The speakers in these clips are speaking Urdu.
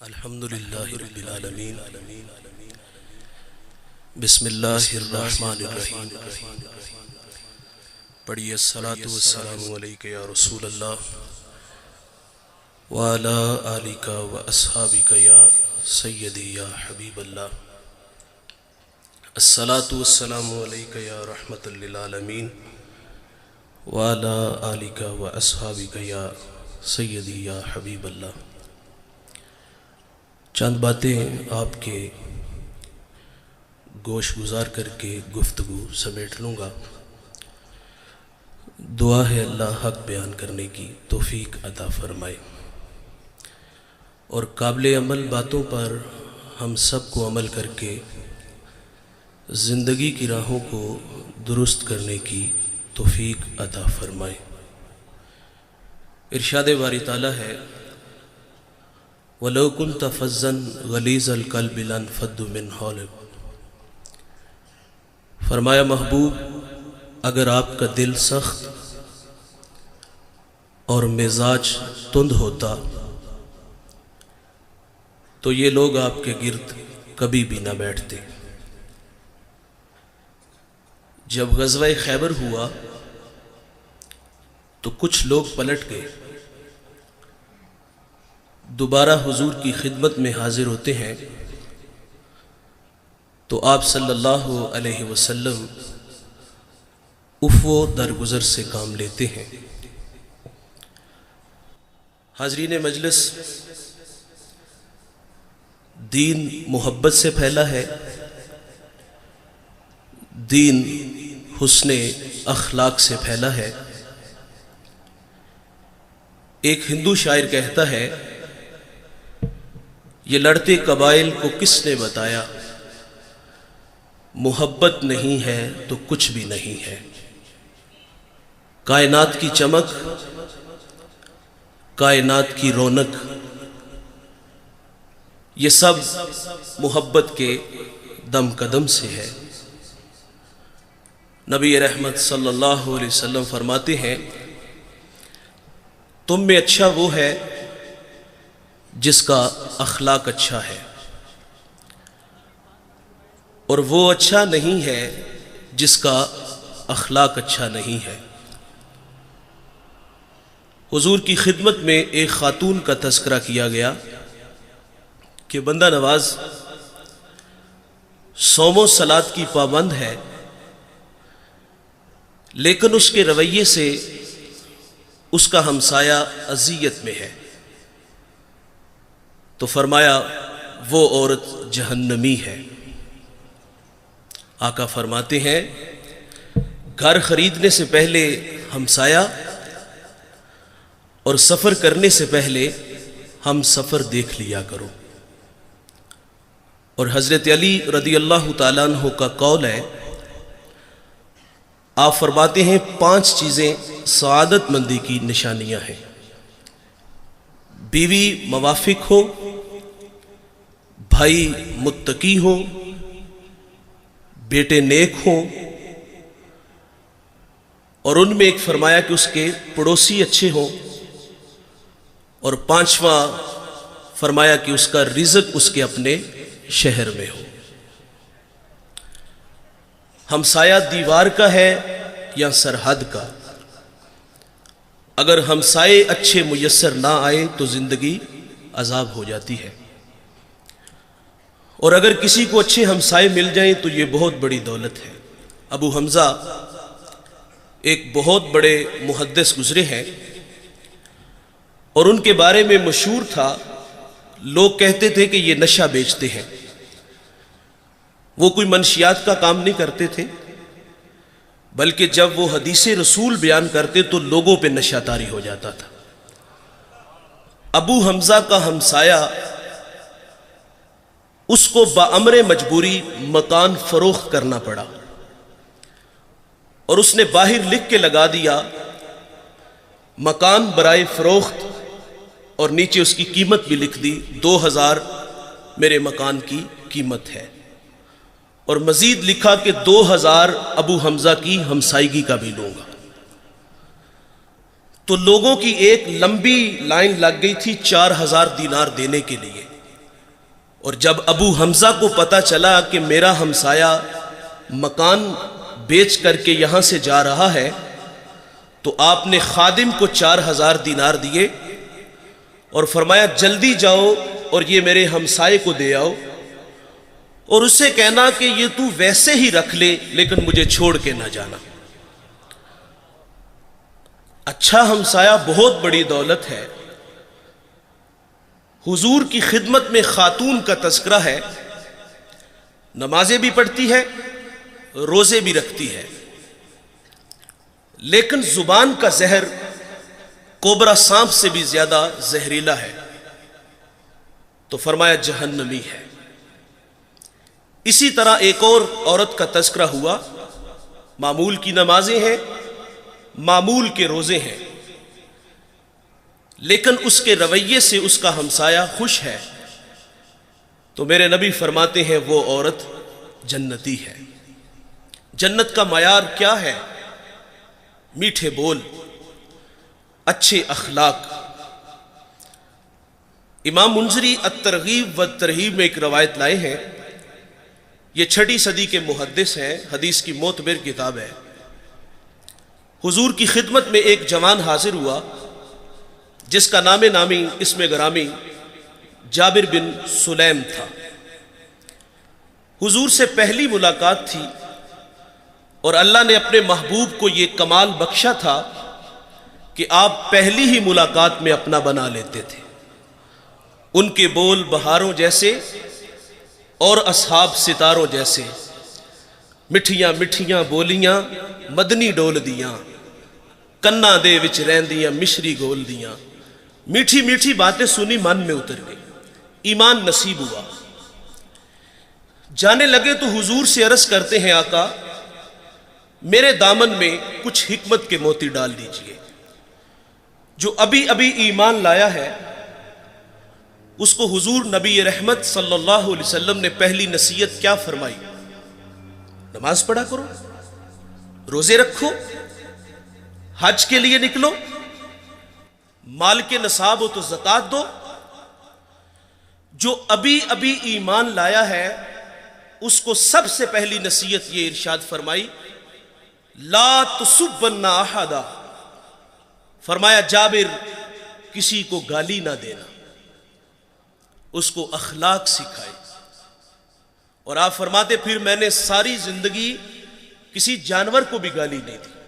الحمدللہ رب العالمین بسم اللہ الرحمن الرحیم پڑھیے الصلاۃ والسلام علیک یا رسول اللہ وعلی آلک واصحابک یا سیدی یا حبیب اللہ الصلاۃ والسلام علیک یا رحمۃ للعالمین وعلی آلک واصحابک یا سیدی یا حبیب اللہ۔ چند باتیں آپ کے گوش گزار کر کے گفتگو سمیٹ لوں گا۔ دعا ہے اللہ حق بیان کرنے کی توفیق عطا فرمائے اور قابل عمل باتوں پر ہم سب کو عمل کر کے زندگی کی راہوں کو درست کرنے کی توفیق عطا فرمائے۔ ارشاد باری تعالیٰ ہے وَلَوْ كُنْتَ فَظًّا غَلِيظَ الْقَلْبِ لَانفَضُّوا مِنْ حَوْلِكَ، فرمایا محبوب اگر آپ کا دل سخت اور مزاج تند ہوتا تو یہ لوگ آپ کے گرد کبھی بھی نہ بیٹھتے۔ جب غزوہ خیبر ہوا تو کچھ لوگ پلٹ گئے، دوبارہ حضور کی خدمت میں حاضر ہوتے ہیں تو آپ صلی اللہ علیہ وسلم عفو درگزر سے کام لیتے ہیں۔ حاضرین مجلس، دین محبت سے پھیلا ہے، دین حسن اخلاق سے پھیلا ہے۔ ایک ہندو شاعر کہتا ہے یہ لڑتے قبائل کو کس نے بتایا، محبت نہیں ہے تو کچھ بھی نہیں ہے۔ کائنات کی چمک، کائنات کی رونق، یہ سب محبت کے دم قدم سے ہے۔ نبی رحمت صلی اللہ علیہ وسلم فرماتے ہیں تم میں اچھا وہ ہے جس کا اخلاق اچھا ہے، اور وہ اچھا نہیں ہے جس کا اخلاق اچھا نہیں ہے۔ حضور کی خدمت میں ایک خاتون کا تذکرہ کیا گیا کہ بندہ نواز صوم و صلات کی پابند ہے، لیکن اس کے رویے سے اس کا ہمسایہ اذیت میں ہے، تو فرمایا وہ عورت جہنمی ہے۔ آقا فرماتے ہیں گھر خریدنے سے پہلے ہمسایہ اور سفر کرنے سے پہلے ہم سفر دیکھ لیا کرو۔ اور حضرت علی رضی اللہ تعالیٰ عنہ کا قول ہے، آپ فرماتے ہیں 5 چیزیں سعادت مندی کی نشانیاں ہیں، بیوی موافق ہو، بھائی متقی ہو، بیٹے نیک ہوں، اور ان میں ایک فرمایا کہ اس کے پڑوسی اچھے ہوں، اور 5واں فرمایا کہ اس کا رزق اس کے اپنے شہر میں ہو۔ ہمسایہ دیوار کا ہے یا سرحد کا؟ اگر ہمسائے اچھے میسر نہ آئے تو زندگی عذاب ہو جاتی ہے، اور اگر کسی کو اچھے ہمسائے مل جائیں تو یہ بہت بڑی دولت ہے۔ ابو حمزہ ایک بہت بڑے محدث گزرے ہیں، اور ان کے بارے میں مشہور تھا، لوگ کہتے تھے کہ یہ نشہ بیچتے ہیں۔ وہ کوئی منشیات کا کام نہیں کرتے تھے، بلکہ جب وہ حدیث رسول بیان کرتے تو لوگوں پہ نشہ طاری ہو جاتا تھا۔ ابو حمزہ کا ہمسایہ اس کو بامر مجبوری مکان فروخت کرنا پڑا، اور اس نے باہر لکھ کے لگا دیا مکان برائے فروخت، اور نیچے اس کی قیمت بھی لکھ دی 2000 میرے مکان کی قیمت ہے، اور مزید لکھا کہ 2000 ابو حمزہ کی ہمسائیگی کا بھی لوں گا۔ تو لوگوں کی ایک لمبی لائن لگ گئی تھی 4000 دینار دینے کے لیے، اور جب ابو حمزہ کو پتہ چلا کہ میرا ہمسایہ مکان بیچ کر کے یہاں سے جا رہا ہے تو آپ نے خادم کو 4000 دینار دیے اور فرمایا جلدی جاؤ اور یہ میرے ہمسائے کو دے آؤ اور اسے کہنا کہ یہ تو ویسے ہی رکھ لے لیکن مجھے چھوڑ کے نہ جانا۔ اچھا ہمسایہ بہت بڑی دولت ہے۔ حضور کی خدمت میں خاتون کا تذکرہ ہے، نمازیں بھی پڑھتی ہے، روزے بھی رکھتی ہے، لیکن زبان کا زہر کوبرا سانپ سے بھی زیادہ زہریلا ہے، تو فرمایا جہنمی ہے۔ اسی طرح ایک اور عورت کا تذکرہ ہوا، معمول کی نمازیں ہیں، معمول کے روزے ہیں، لیکن اس کے رویے سے اس کا ہمسایہ خوش ہے، تو میرے نبی فرماتے ہیں وہ عورت جنتی ہے۔ جنت کا معیار کیا ہے؟ میٹھے بول، اچھے اخلاق۔ امام منذری الترغیب والترہیب میں ایک روایت لائے ہیں، یہ 6 صدی کے محدث ہیں، حدیث کی معتبر کتاب ہے۔ حضور کی خدمت میں ایک جوان حاضر ہوا جس کا نام نامی اسم گرامی جابر بن سلیم تھا۔ حضور سے پہلی ملاقات تھی اور اللہ نے اپنے محبوب کو یہ کمال بخشا تھا کہ آپ پہلی ہی ملاقات میں اپنا بنا لیتے تھے۔ ان کے بول بہاروں جیسے اور اصحاب ستاروں جیسے، مٹھیاں مٹھیاں بولیاں مدنی ڈول دیاں، کنا دے وچ رہندیاں مشری گول دیاں۔ میٹھی میٹھی باتیں سنی من میں اتر گئی، ایمان نصیب ہوا۔ جانے لگے تو حضور سے عرض کرتے ہیں آقا میرے دامن میں کچھ حکمت کے موتی ڈال دیجئے، جو ابھی ابھی ایمان لایا ہے اس کو حضور نبی رحمت صلی اللہ علیہ وسلم نے پہلی نصیحت کیا فرمائی؟ نماز پڑھا کرو، روزے رکھو، حج کے لیے نکلو، مال کے نصاب ہو تو زکوٰۃ دو۔ جو ابھی ابھی ایمان لایا ہے اس کو سب سے پہلی نصیحت یہ ارشاد فرمائی، لا تسبن احدا، فرمایا جابر کسی کو گالی نہ دینا، اس کو اخلاق سکھائے۔ اور آپ فرماتے پھر میں نے ساری زندگی کسی جانور کو بھی گالی نہیں دی۔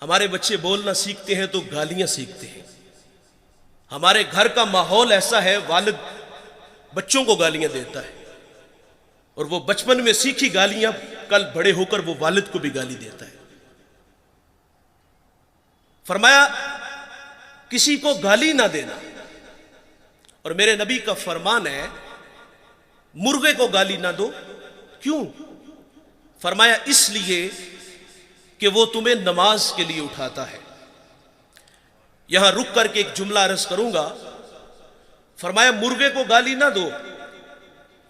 ہمارے بچے بولنا سیکھتے ہیں تو گالیاں سیکھتے ہیں۔ ہمارے گھر کا ماحول ایسا ہے والد بچوں کو گالیاں دیتا ہے، اور وہ بچپن میں سیکھی گالیاں کل بڑے ہو کر وہ والد کو بھی گالی دیتا ہے۔ فرمایا کسی کو گالی نہ دینا، اور میرے نبی کا فرمان ہے مرغے کو گالی نہ دو۔ کیوں؟ فرمایا اس لیے کہ وہ تمہیں نماز کے لیے اٹھاتا ہے۔ یہاں رک کر کے ایک جملہ عرض کروں گا، فرمایا مرغے کو گالی نہ دو،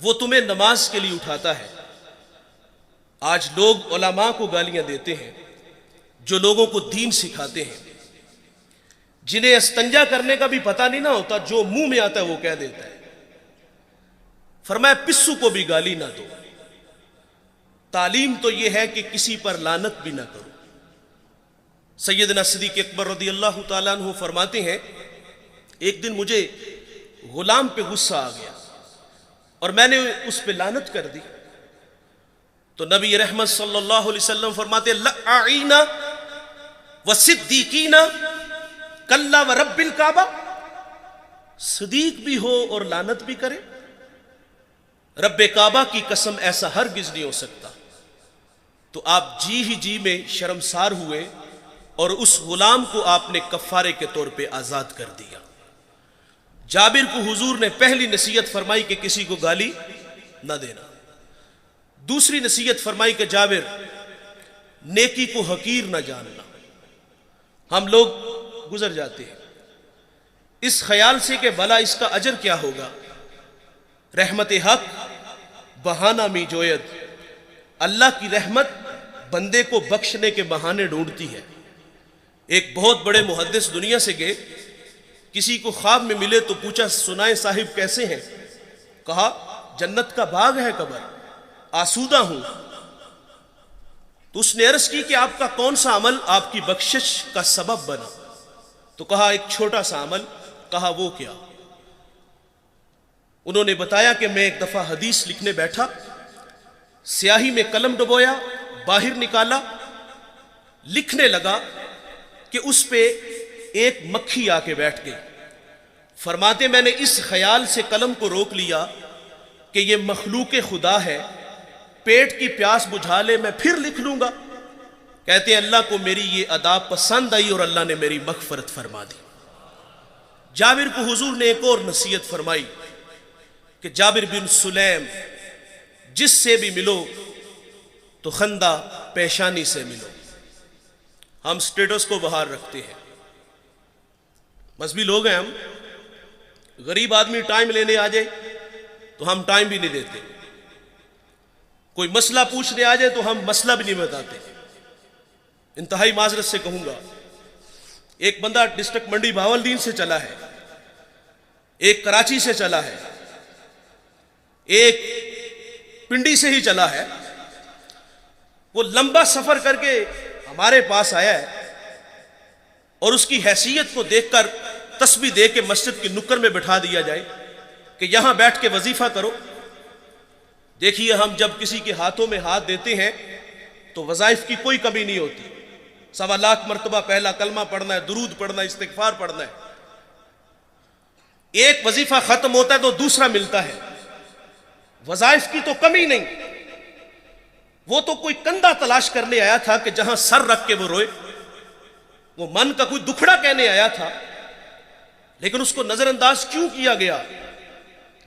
وہ تمہیں نماز کے لیے اٹھاتا ہے۔ آج لوگ علماء کو گالیاں دیتے ہیں جو لوگوں کو دین سکھاتے ہیں، جنہیں استنجا کرنے کا بھی پتہ نہیں نہ ہوتا، جو منہ میں آتا ہے وہ کہہ دیتا ہے۔ فرمایا پسو کو بھی گالی نہ دو۔ تعلیم تو یہ ہے کہ کسی پر لعنت بھی نہ کرو۔ سیدنا صدیق اکبر رضی اللہ تعالیٰ عنہ فرماتے ہیں ایک دن مجھے غلام پہ غصہ آ گیا اور میں نے اس پہ لعنت کر دی، تو نبی رحمت صلی اللہ علیہ وسلم فرماتے لعین وصدیقین کلا ورب الکعبہ، صدیق بھی ہو اور لعنت بھی کرے، رب کعبہ کی قسم ایسا ہرگز نہیں ہو سکتا۔ تو آپ جی ہی جی میں شرمسار ہوئے اور اس غلام کو آپ نے کفارے کے طور پہ آزاد کر دیا۔ جابر کو حضور نے پہلی نصیحت فرمائی کہ کسی کو گالی نہ دینا۔ دوسری نصیحت فرمائی کہ جابر نیکی کو حقیر نہ جاننا۔ ہم لوگ گزر جاتے ہیں اس خیال سے کہ بھلا اس کا اجر کیا ہوگا۔ رحمت حق بہانہ می جوید، اللہ کی رحمت بندے کو بخشنے کے بہانے ڈھونڈتی ہے۔ ایک بہت بڑے محدث دنیا سے گئے، کسی کو خواب میں ملے تو پوچھا سنائیں صاحب کیسے ہیں؟ کہا جنت کا باغ ہے قبر، آسودہ ہوں۔ تو اس نے عرض کی کہ آپ کا کون سا عمل آپ کی بخشش کا سبب بنا؟ تو کہا ایک چھوٹا سا عمل۔ کہا وہ کیا؟ انہوں نے بتایا کہ میں ایک دفعہ حدیث لکھنے بیٹھا، سیاہی میں قلم ڈبویا، باہر نکالا، لکھنے لگا کہ اس پہ ایک مکھی آ کے بیٹھ گئی۔ فرماتے میں نے اس خیال سے قلم کو روک لیا کہ یہ مخلوق خدا ہے، پیٹ کی پیاس بجھا لے میں پھر لکھ لوں گا۔ کہتے ہیں اللہ کو میری یہ ادا پسند آئی اور اللہ نے میری مغفرت فرما دی۔ جابر کو حضور نے ایک اور نصیحت فرمائی کہ جابر بن سلیم، جس سے بھی ملو تو خندہ پیشانی سے ملو۔ ہم سٹیٹس کو باہر رکھتے ہیں، مذہبی لوگ ہیں ہم، غریب آدمی ٹائم لینے آ جائے تو ہم ٹائم بھی نہیں دیتے، کوئی مسئلہ پوچھنے آ جائے تو ہم مسئلہ بھی نہیں بتاتے۔ انتہائی معذرت سے کہوں گا، ایک بندہ ڈسٹرکٹ منڈی بہاولدین سے چلا ہے، ایک کراچی سے چلا ہے، ایک پنڈی سے ہی چلا ہے، وہ لمبا سفر کر کے ہمارے پاس آیا ہے اور اس کی حیثیت کو دیکھ کر تسبیح دے کے مسجد کی نکر میں بٹھا دیا جائے کہ یہاں بیٹھ کے وظیفہ کرو۔ دیکھیے ہم جب کسی کے ہاتھوں میں ہاتھ دیتے ہیں تو وظائف کی کوئی کمی نہیں ہوتی، 1.25 لاکھ مرتبہ پہلا کلمہ پڑھنا ہے، درود پڑھنا ہے، استغفار پڑھنا ہے، ایک وظیفہ ختم ہوتا ہے تو دوسرا ملتا ہے، وظائف کی تو کمی نہیں۔ وہ تو کوئی کندھا تلاش کرنے آیا تھا کہ جہاں سر رکھ کے وہ روئے، وہ من کا کوئی دکھڑا کہنے آیا تھا، لیکن اس کو نظر انداز کیوں کیا گیا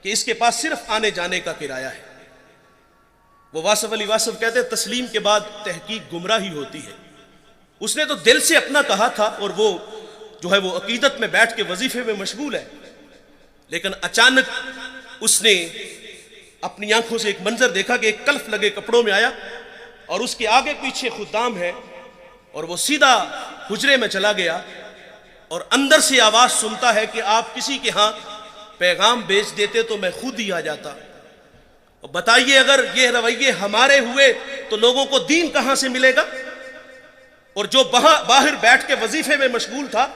کہ اس کے پاس صرف آنے جانے کا کرایہ ہے۔ وہ واصف علی واصف کہتے ہیں تسلیم کے بعد تحقیق گمراہی ہوتی ہے۔ اس نے تو دل سے اپنا کہا تھا اور وہ جو ہے وہ عقیدت میں بیٹھ کے وظیفے میں مشغول ہے، لیکن اچانک اس نے اپنی آنکھوں سے ایک منظر دیکھا کہ ایک کلف لگے کپڑوں میں آیا اور اس کے آگے پیچھے خدام ہے، اور وہ سیدھا حجرے میں چلا گیا اور اندر سے آواز سنتا ہے کہ آپ کسی کے ہاں پیغام بیچ دیتے تو میں خود ہی آ جاتا۔ بتائیے اگر یہ رویے ہمارے ہوئے تو لوگوں کو دین کہاں سے ملے گا؟ اور جو باہر بیٹھ کے وظیفے میں مشغول تھا،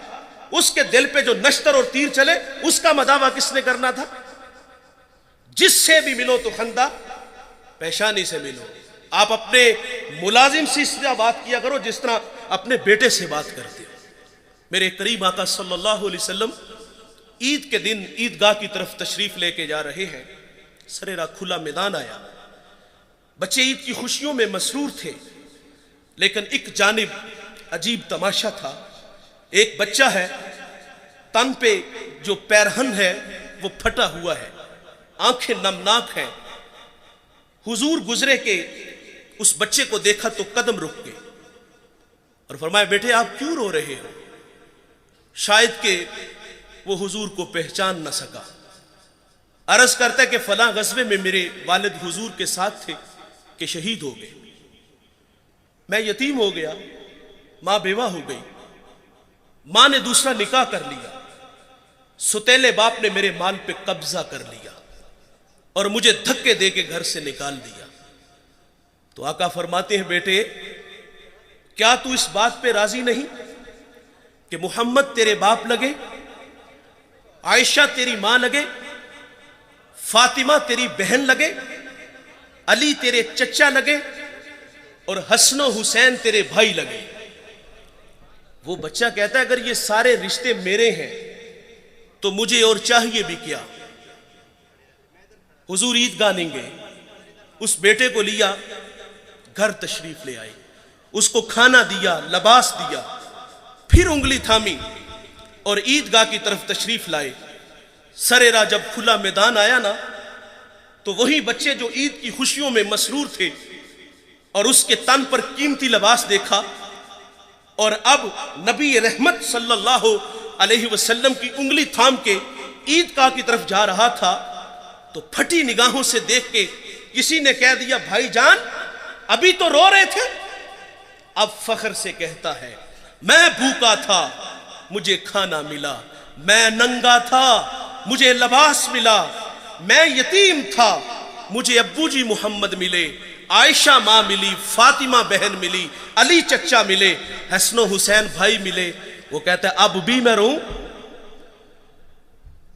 اس کے دل پہ جو نشتر اور تیر چلے، اس کا مداوع کس نے کرنا تھا؟ جس سے بھی ملو تو خندہ پیشانی سے ملو۔ آپ اپنے ملازم سے اس طرح بات کیا کرو جس طرح اپنے بیٹے سے بات کرتے ہو۔ میرے کریم آقا صلی اللہ علیہ وسلم عید کے دن عیدگاہ کی طرف تشریف لے کے جا رہے ہیں، سریرا کھلا میدان آیا، بچے عید کی خوشیوں میں مسرور تھے، لیکن ایک جانب عجیب تماشا تھا۔ ایک بچہ ہے، تن پہ جو پیرہن ہے وہ پھٹا ہوا ہے، آنکھیں نمناک ہیں۔ حضور گزرے کہ اس بچے کو دیکھا تو قدم رک گئے اور فرمایا بیٹے آپ کیوں رو رہے ہو؟ شاید کہ وہ حضور کو پہچان نہ سکا، عرض کرتا ہے کہ فلاں غزوے میں میرے والد حضور کے ساتھ تھے کہ شہید ہو گئے، میں یتیم ہو گیا، ماں بیوہ ہو گئی، ماں نے دوسرا نکاح کر لیا، ستیلے باپ نے میرے مال پہ قبضہ کر لیا اور مجھے دھکے دے کے گھر سے نکال دیا۔ تو آقا فرماتے ہیں بیٹے کیا تو اس بات پہ راضی نہیں کہ محمد تیرے باپ لگے، عائشہ تیری ماں لگے، فاطمہ تیری بہن لگے، علی تیرے چچا لگے اور حسن و حسین تیرے بھائی لگے۔ وہ بچہ کہتا ہے اگر یہ سارے رشتے میرے ہیں تو مجھے اور چاہیے بھی کیا؟ حضور عیدگاہ نہیں گئے، اس بیٹے کو لیا، گھر تشریف لے آئے، اس کو کھانا دیا، لباس دیا، پھر انگلی تھامی اور عیدگاہ کی طرف تشریف لائے۔ سریرا جب کھلا میدان آیا نا تو وہی بچے جو عید کی خوشیوں میں مسرور تھے اور اس کے تن پر قیمتی لباس دیکھا، اور اب نبی رحمت صلی اللہ علیہ وسلم کی انگلی تھام کے عیدگاہ کی طرف جا رہا تھا تو پھٹی نگاہوں سے دیکھ کے کسی نے کہہ دیا بھائی جان ابھی تو رو رہے تھے۔ اب فخر سے کہتا ہے میں بھوکا تھا مجھے کھانا ملا، میں ننگا تھا مجھے لباس ملا، میں یتیم تھا، مجھے ابو جی محمد ملے، عائشہ ماں ملی، فاطمہ بہن ملی، علی چچا ملے، حسن و حسین بھائی ملے۔ وہ کہتا ہے اب بھی میں رہوں،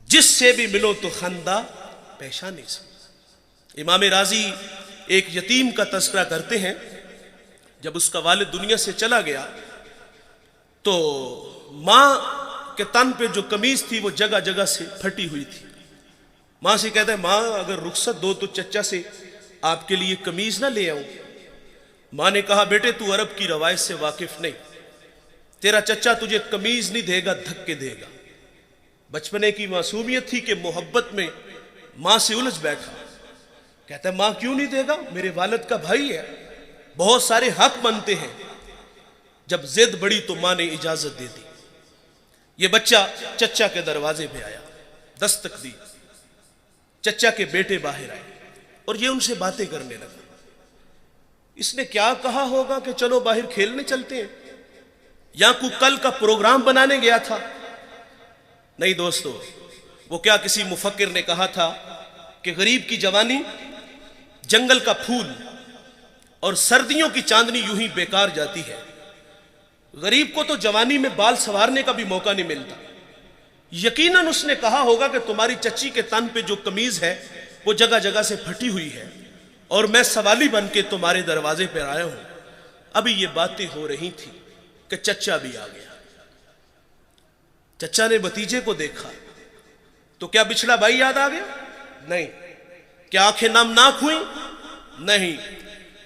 جس سے بھی ملو تو خندہ پیشانی سے۔ امام راضی ایک یتیم کا تذکرہ کرتے ہیں، جب اس کا والد دنیا سے چلا گیا تو ماں کے تن پہ جو قمیض تھی وہ جگہ جگہ سے پھٹی ہوئی تھی۔ ماں سے کہتا ہے ماں اگر رخصت دو تو چچا سے آپ کے لیے قمیض نہ لے آؤں۔ ماں نے کہا بیٹے تو عرب کی روایت سے واقف نہیں، تیرا چچا تجھے قمیض نہیں دے گا، دھکے دے گا۔ بچپنے کی معصومیت تھی کہ محبت میں ماں سے الجھ بیٹھا۔ کہتا ہے ماں کیوں نہیں دے گا، میرے والد کا بھائی ہے، بہت سارے حق بنتے ہیں۔ جب ضد بڑی تو ماں نے اجازت دے دی۔ یہ بچہ چچا کے دروازے پہ آیا، دستک دی، چچا کے بیٹے باہر آئے اور یہ ان سے باتیں کرنے لگا۔ اس نے کیا کہا ہوگا کہ چلو باہر کھیلنے چلتے ہیں، یا کوئی کل کا پروگرام بنانے گیا تھا؟ نہیں دوستو، وہ کیا کسی مفکر نے کہا تھا کہ غریب کی جوانی جنگل کا پھول اور سردیوں کی چاندنی یوں ہی بیکار جاتی ہے۔ غریب کو تو جوانی میں بال سنوارنے کا بھی موقع نہیں ملتا۔ یقیناً اس نے کہا ہوگا کہ تمہاری چچی کے تن پہ جو قمیض ہے وہ جگہ جگہ سے پھٹی ہوئی ہے اور میں سوالی بن کے تمہارے دروازے پر آیا ہوں۔ ابھی یہ باتیں ہو رہی تھی کہ چچا بھی آ گیا۔ چچا نے بھتیجے کو دیکھا تو کیا بچھڑا بھائی یاد آ گیا؟ نہیں۔ کیا آنکھیں نمناک ہوئیں؟ نہیں۔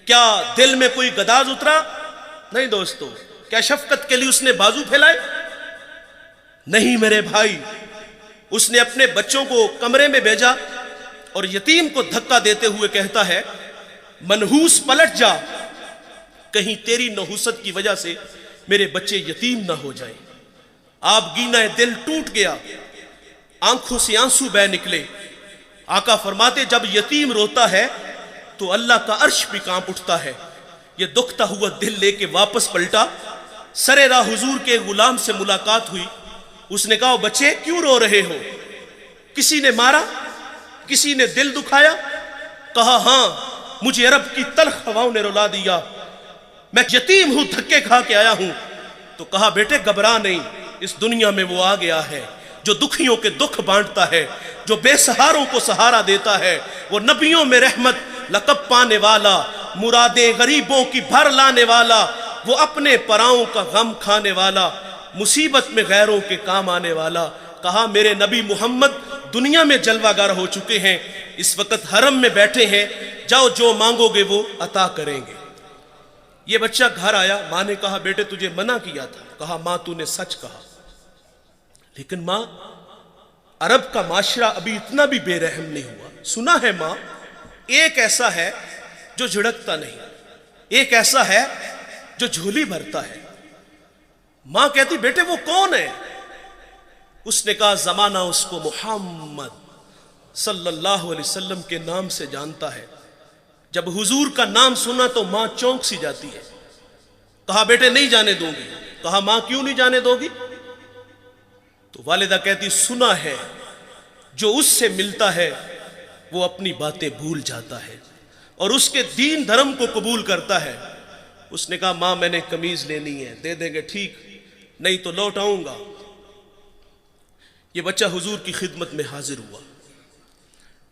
کیا دل میں کوئی گداز اترا؟ نہیں دوستو۔ کیا شفقت کے لیے اس نے بازو پھیلائے؟ نہیں میرے بھائی۔ اس نے اپنے بچوں کو کمرے میں بھیجا اور یتیم کو دھکا دیتے ہوئے کہتا ہے منحوس پلٹ جا، کہیں تیری نحوست کی وجہ سے میرے بچے یتیم نہ ہو جائیں۔ آپ گینا دل ٹوٹ گیا، آنکھوں سے آنسو بہہ نکلے۔ آقا فرماتے جب یتیم روتا ہے تو اللہ کا عرش بھی کانپ اٹھتا ہے۔ یہ دکھتا ہوا دل لے کے واپس پلٹا، سرے راہ حضور کے غلام سے ملاقات ہوئی۔ اس نے کہا بچے کیوں رو رہے ہو؟ کسی نے مارا؟ کسی نے دل دکھایا؟ کہا ہاں، مجھے عرب کی تلخ ہواؤں نے رلا دیا، میں یتیم ہوں، دھکے کھا کے آیا ہوں۔ تو کہا بیٹے گھبرا نہیں، اس دنیا میں وہ آ گیا ہے جو دکھیوں کے دکھ بانٹتا ہے، جو بے سہاروں کو سہارا دیتا ہے، وہ نبیوں میں رحمت لقب پانے والا، مرادیں غریبوں کی بھر لانے والا، وہ اپنے پراؤں کا غم کھانے والا، مصیبت میں غیروں کے کام آنے والا۔ کہا میرے نبی محمد دنیا میں جلوہ گر ہو چکے ہیں، اس وقت حرم میں بیٹھے ہیں، جاؤ جو مانگو گے وہ عطا کریں گے۔ یہ بچہ گھر آیا، ماں نے کہا بیٹے تجھے منع کیا تھا۔ کہا ماں تو نے سچ کہا، لیکن ماں عرب کا معاشرہ ابھی اتنا بھی بے رحم نہیں ہوا۔ سنا ہے ماں ایک ایسا ہے جو جھڑکتا نہیں، ایک ایسا ہے جو جھولی بھرتا ہے۔ ماں کہتی بیٹے وہ کون ہے؟ اس نے کہا زمانہ اس کو محمد صلی اللہ علیہ وسلم کے نام سے جانتا ہے۔ جب حضور کا نام سنا تو ماں چونک سی جاتی ہے۔ کہا بیٹے نہیں جانے دوں گی۔ کہا ماں کیوں نہیں جانے دو گی؟ تو والدہ کہتی سنا ہے جو اس سے ملتا ہے وہ اپنی باتیں بھول جاتا ہے اور اس کے دین دھرم کو قبول کرتا ہے۔ اس نے کہا ماں میں نے قمیض لینی ہے، دے دیں گے ٹھیک، نہیں تو لوٹ آؤں گا۔ یہ بچہ حضور کی خدمت میں حاضر ہوا۔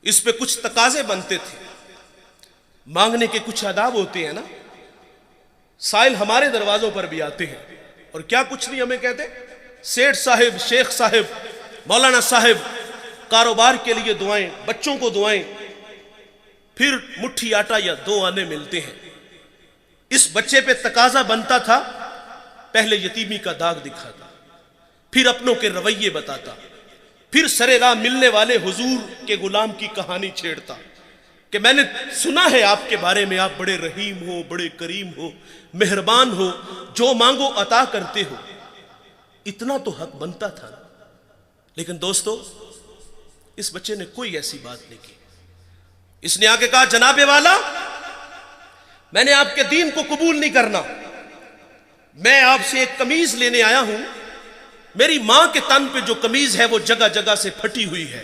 اس پہ کچھ تقاضے بنتے تھے، مانگنے کے کچھ آداب ہوتے ہیں نا۔ سائل ہمارے دروازوں پر بھی آتے ہیں اور کیا کچھ نہیں ہمیں کہتے، سیٹھ صاحب، شیخ صاحب، مولانا صاحب، کاروبار کے لیے دعائیں، بچوں کو دعائیں، پھر مٹھی آٹا یا 2 آنے ملتے ہیں۔ اس بچے پہ تقاضا بنتا تھا پہلے یتیمی کا داغ دکھاتا، پھر اپنوں کے رویے بتاتا، پھر سرے راہ ملنے والے حضور کے غلام کی کہانی چھیڑتا کہ میں نے سنا ہے آپ کے بارے میں آپ بڑے رحیم ہو، بڑے کریم ہو، مہربان ہو، جو مانگو عطا کرتے ہو۔ اتنا تو حق بنتا تھا، لیکن دوستو اس بچے نے کوئی ایسی بات نہیں کی۔ اس نے آگے کہا جناب والا میں نے آپ کے دین کو قبول نہیں کرنا، میں آپ سے ایک قمیض لینے آیا ہوں، میری ماں کے تن پہ جو قمیض ہے وہ جگہ جگہ سے پھٹی ہوئی ہے،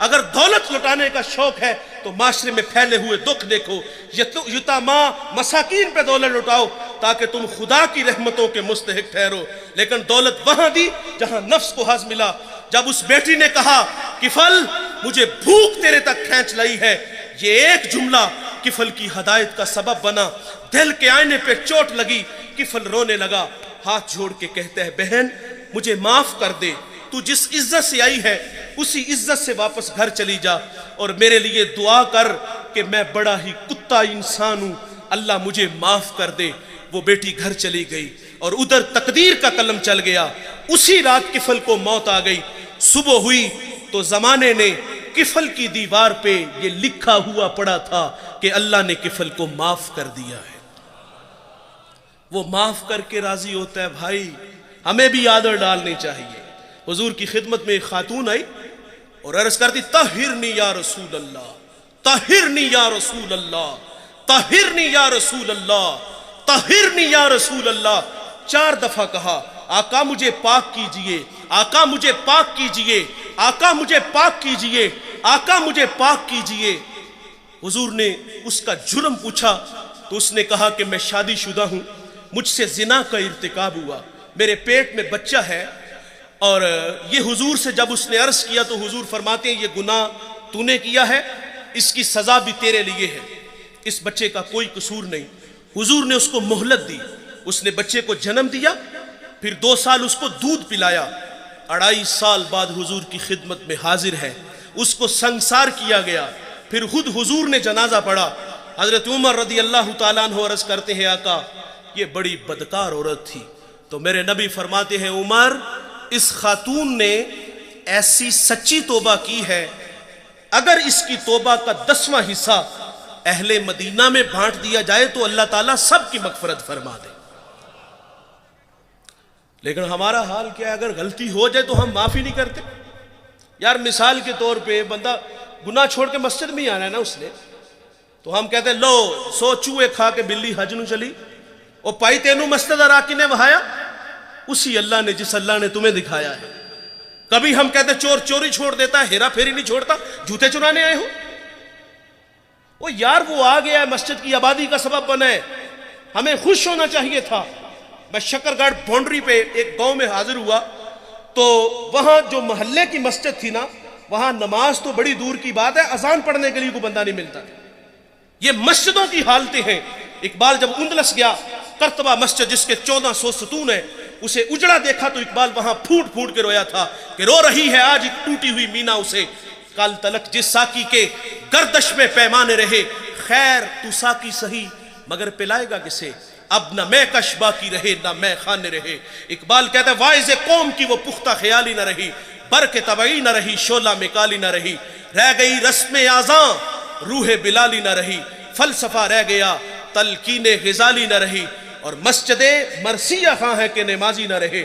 اگر دولت لٹانے کا شوق ہے تو معاشرے میں پھیلے ہوئے دکھ دیکھو، یتاما مساکین پہ دولت لٹاؤ تاکہ تم خدا کی رحمتوں کے مستحق ٹھہرو۔ لیکن دولت وہاں دی جہاں نفس کو حظ ملا۔ جب اس بیٹی نے کہا کفل مجھے بھوک تیرے تک کھینچ لائی ہے، یہ ایک جملہ کفل کی ہدایت کا سبب بنا۔ دل کے آئینے پہ چوٹ لگی، کفل رونے لگا، ہاتھ جوڑ کے کہتا ہے بہن مجھے معاف کر دے، تو جس عزت سے آئی ہے اسی عزت سے واپس گھر چلی جا، اور میرے لیے دعا کر کہ میں بڑا ہی کتا انسان ہوں، اللہ مجھے معاف کر دے۔ وہ بیٹی گھر چلی گئی اور ادھر تقدیر کا قلم چل گیا۔ اسی رات کفل کو موت آ گئی۔ صبح ہوئی تو زمانے نے کفل کی دیوار پہ یہ لکھا ہوا پڑا تھا کہ اللہ نے کفل کو معاف کر دیا ہے۔ وہ معاف کر کے راضی ہوتا ہے۔ بھائی ہمیں بھی آدر ڈالنی چاہیے۔ حضور کی خدمت میں ایک خاتون آئی اور عرض کرتی طہرنی یا رسول اللہ، طہرنی یا رسول اللہ، طہرنی یا رسول اللہ، طہرنی یا رسول اللہ۔ 4 دفعہ کہا آقا مجھے پاک کیجئے، آقا مجھے پاک کیجئے، آقا مجھے پاک کیجئے، آقا مجھے پاک کیجئے۔ حضور نے اس کا جرم پوچھا تو اس نے کہا کہ میں شادی شدہ ہوں، مجھ سے زنا کا ارتکاب ہوا، میرے پیٹ میں بچہ ہے۔ اور یہ حضور سے جب اس نے عرض کیا تو حضور فرماتے ہیں یہ گناہ تو نے کیا ہے، اس کی سزا بھی تیرے لیے ہے، اس بچے کا کوئی قصور نہیں۔ حضور نے اس کو مہلت دی، اس نے بچے کو جنم دیا، پھر 2 سال اس کو دودھ پلایا۔ 2.5 سال بعد حضور کی خدمت میں حاضر ہے، اس کو سنگسار کیا گیا، پھر خود حضور نے جنازہ پڑھا۔ حضرت عمر رضی اللہ تعالیٰ عنہ عرض کرتے ہیں آقا یہ بڑی بدکار عورت تھی، تو میرے نبی فرماتے ہیں عمر اس خاتون نے ایسی سچی توبہ کی ہے، اگر اس کی توبہ کا 10واں حصہ اہل مدینہ میں بانٹ دیا جائے تو اللہ تعالیٰ سب کی مغفرت فرما دے۔ لیکن ہمارا حال کیا ہے؟ اگر غلطی ہو جائے تو ہم معافی نہیں کرتے۔ یار مثال کے طور پہ بندہ گناہ چھوڑ کے مسجد میں ہی آنا ہے نا اس نے، تو ہم کہتے ہیں لو 100 چوہے کھا کے بلی حج نو چلی، او پائی تینو مسجد راکی نے وہایا، اسی اللہ نے جس اللہ نے تمہیں دکھایا ہے۔ کبھی ہم کہتے ہیں چور چوری چھوڑ دیتا ہے، ہیرا پھیری نہیں چھوڑتا، جوتے چرانے آئے ہو۔ وہ یار وہ آ گیا ہے، مسجد کی آبادی کا سبب بنا ہے، ہمیں خوش ہونا چاہیے تھا۔ میں شکر گڑھ باؤنڈری پہ ایک گاؤں میں حاضر ہوا تو وہاں جو محلے کی مسجد تھی نا، وہاں نماز تو بڑی دور کی بات ہے، اذان پڑھنے کے لیے کوئی بندہ نہیں ملتا تھا۔ یہ مسجدوں کی حالتیں ہیں۔ اقبال جب اندلس گیا، کرتبہ مسجد جس کے 1400 ستون ہیں، اسے اجڑا دیکھا تو اقبال وہاں پھوٹ پھوٹ کے رویا تھا کہ رو رہی ہے آج ایک ٹوٹی ہوئی مینا اسے، کل تلک جس ساکی کے گردش میں پیمانے رہے، خیر تو ساکی سہی مگر پلائے گا کسے، اب نہ میں کش باقی رہے نہ میں خانے رہے۔ اقبال کہتا ہے واعظ قوم کی وہ پختہ خیالی نہ رہی، برق طبعی نہ رہی، شعلہ مکالی نہ رہی، رہ گئی رسم اذاں روح بلالی نہ رہی، فلسفہ رہ گیا تلقین غزالی نہ رہی، اور مسجد مرثیہ خواہ ہے کہ نمازی نہ رہے،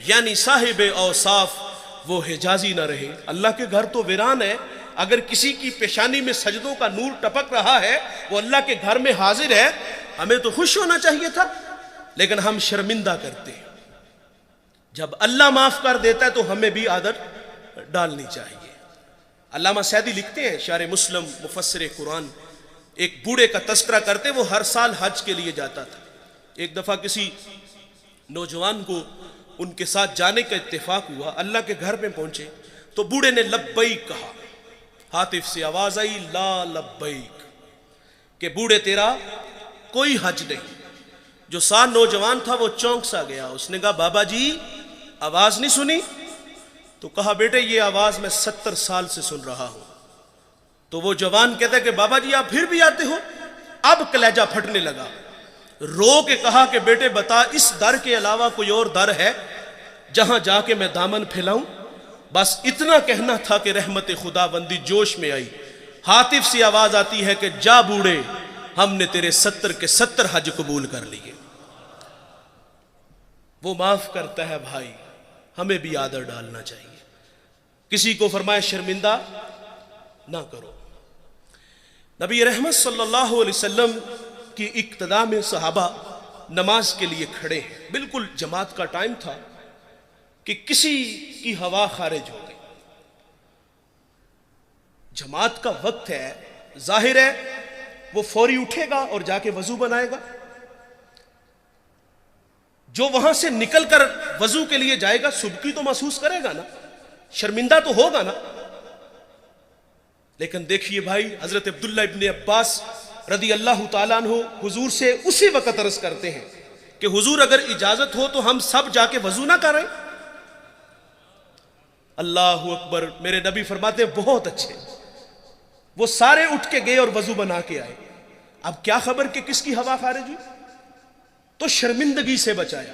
یعنی صاحب اوصاف وہ حجازی نہ رہے۔ اللہ کے گھر تو ویران ہے، اگر کسی کی پیشانی میں سجدوں کا نور ٹپک رہا ہے، وہ اللہ کے گھر میں حاضر ہے، ہمیں تو خوش ہونا چاہیے تھا، لیکن ہم شرمندہ کرتے ہیں۔ جب اللہ معاف کر دیتا ہے تو ہمیں بھی عادت ڈالنی چاہیے۔ علامہ سعدی لکھتے ہیں، شارح مسلم مفسر قرآن، ایک بوڑھے کا تذکرہ کرتے، وہ ہر سال حج کے لیے جاتا تھا۔ ایک دفعہ کسی نوجوان کو ان کے ساتھ جانے کا اتفاق ہوا، اللہ کے گھر میں پہنچے تو بوڑھے نے لبیک کہا، ہاتف سے آواز آئی لا لبیک، کہ بوڑھے تیرا کوئی حج نہیں۔ جو ساتھ نوجوان تھا وہ چونک سا گیا، اس نے کہا بابا جی آواز نہیں سنی؟ تو کہا بیٹے یہ آواز میں 70 سال سے سن رہا ہوں۔ تو وہ جوان کہتا ہے کہ بابا جی آپ پھر بھی آتے ہو؟ اب کلیجہ پھٹنے لگا، رو کے کہا کہ بیٹے بتا اس در کے علاوہ کوئی اور در ہے جہاں جا کے میں دامن پھیلاؤں؟ بس اتنا کہنا تھا کہ رحمت خدا بندی جوش میں آئی، ہاتف سے آواز آتی ہے کہ جا بوڑھے ہم نے تیرے 70 کے 70 حج قبول کر لیے۔ وہ معاف کرتا ہے بھائی، ہمیں بھی آدر ڈالنا چاہیے۔ کسی کو فرمائے شرمندہ نہ کرو۔ نبی رحمت صلی اللہ علیہ وسلم کی اقتداء میں صحابہ نماز کے لیے کھڑے ہیں، بالکل جماعت کا ٹائم تھا کہ کسی کی ہوا خارج ہو گئی، جماعت کا وقت ہے، ظاہر ہے وہ فوری اٹھے گا اور جا کے وضو بنائے گا. جو وہاں سے نکل کر وضو کے لیے جائے گا سبکی تو محسوس کرے گا نا، شرمندہ تو ہوگا نا. لیکن دیکھیے بھائی، حضرت عبداللہ ابن عباس رضی اللہ تعالیٰ عنہ حضور سے اسی وقت عرض کرتے ہیں کہ حضور اگر اجازت ہو تو ہم سب جا کے وضو نہ کریں. اللہ اکبر. میرے نبی فرماتے ہیں بہت اچھے. وہ سارے اٹھ کے گئے اور وضو بنا کے آئے. اب کیا خبر کہ کس کی ہوا خارج ہوئی، تو شرمندگی سے بچایا.